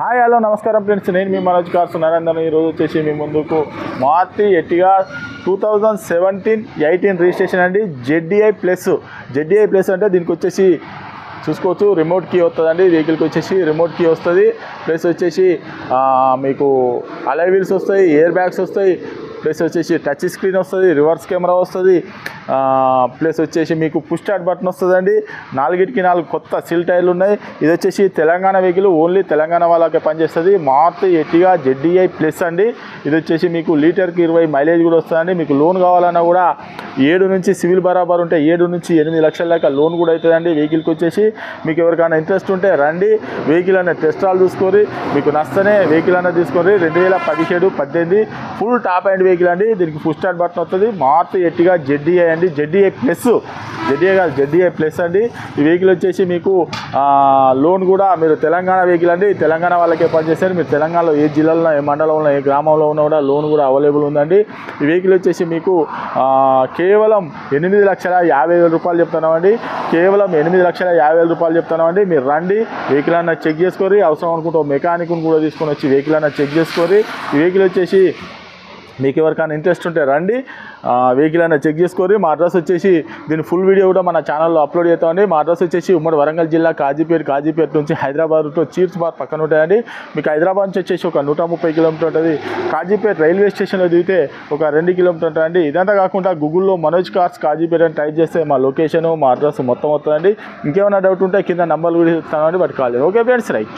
Hi hello నమస్కారం friends, నేను మీ Manoj cars Narender. ఈరోజు వచ్చేసి మీ ముందుకు మారుతి ఎర్టిగా 2017-18 రిజిస్ట్రేషన్ అండి. జెడ్డీఐ ప్లస్ అంటే దీనికి వచ్చేసి చూసుకోవచ్చు, రిమోట్ కీ వస్తుందండి. వెహికల్కి వచ్చేసి రిమోట్ కీ వస్తుంది, ప్లస్ వచ్చేసి మీకు అలై వీల్స్ వస్తాయి, ఎయిర్ బ్యాగ్స్ వస్తాయి, ప్లస్ వచ్చేసి టచ్ స్క్రీన్ వస్తుంది, రివర్స్ కెమెరా వస్తుంది, ప్లస్ వచ్చేసి మీకు పుష్ స్టార్ట్ బటన్ వస్తుందండి. 4 కొత్త సిల్ టైర్లు ఉన్నాయి. ఇది వచ్చేసి తెలంగాణ వెహికల్, ఓన్లీ తెలంగాణ వాళ్ళకే పనిచేస్తుంది. మారుతి ఎర్టిగా జెడ్డీఐ ప్లస్ అండి. ఇది వచ్చేసి మీకు లీటర్కి 20 మైలేజ్ కూడా వస్తుందండి. మీకు లోన్ కావాలన్నా కూడా 7 నుంచి సివిల్ బరాబర్ ఉంటే 7 నుంచి 8 లక్షల దాకా లోన్ కూడా అవుతుందండి. వెహికల్కి వచ్చేసి మీకు ఎవరికైనా ఇంట్రెస్ట్ ఉంటే రండి, వెహికల్ అనే టెస్ట్ డ్రైవ్ చూసుకొని మీకు నచ్చనే వెహికల్ అనేది తీసుకొని 2017-18 ఫుల్ టాప్ అండ్ వెహికల్ అండి. దీనికి పుష్ స్టార్ట్ బటన్ వస్తుంది. మారుతి ఎర్టిగా జెడ్డీఐ అండి, జెడ్డీఐ ప్లస్ అండి. ఈ వెహికల్ వచ్చేసి మీకు లోన్ కూడా, మీరు తెలంగాణ వెహికల్ అండి, తెలంగాణ వాళ్ళకే పనిచేస్తారు. మీరు తెలంగాణలో ఏ జిల్లాలో, ఏ మండలంలో, ఏ గ్రామంలో ఉన్నా కూడా లోన్ కూడా అవైలబుల్ ఉందండి. ఈ వెహికల్ వచ్చేసి మీకు కేవలం 8,50,000 రూపాయలు చెప్తున్నామండి. కేవలం 8,50,000 రూపాయలు చెప్తున్నామండి. మీరు రండి, వెహికల్ అన్న చెక్ చేసుకోరి, అవసరం అనుకుంటే మెకానిక్ని కూడా తీసుకొని వచ్చి వెహికల్ అన్న చెక్ చేసుకోరి. ఈ వెహికల్ వచ్చేసి మీకు ఎవరికైనా ఇంట్రెస్ట్ ఉంటే రండి, వెహికల్ అయినా చెక్ చేసుకోరి. మా అడ్రస్ వచ్చేసి దీని ఫుల్ వీడియో కూడా మన ఛానల్లో అప్లోడ్ చేస్తామండి. మా అడ్రస్ వచ్చేసి ఉమ్మడి వరంగల్ జిల్లా కాజీపేట నుంచి హైదరాబాద్ రూట్లో చీర్స్ బార్ పక్కన ఉంటాయండి. మీకు హైదరాబాద్ నుంచి వచ్చేసి ఒక 130 కిలోమీటర్ ఉంటుంది. కాజీపేట రైల్వే స్టేషన్లో దిగితే ఒక 2 కిలోమీటర్ ఉంటుందండి. ఇదంతా కాకుండా గూగుల్లో మనోజ్ కార్స్ కాజీపేట అని టైప్ చేస్తే మా లొకేషను, మా అడ్రస్ మొత్తం వస్తుందండి. ఇంకేమైనా డౌట్ ఉంటే కింద నంబర్లు కూడా ఇస్తామండి, బట్ కాల్ చేయండి. Okay friends, right.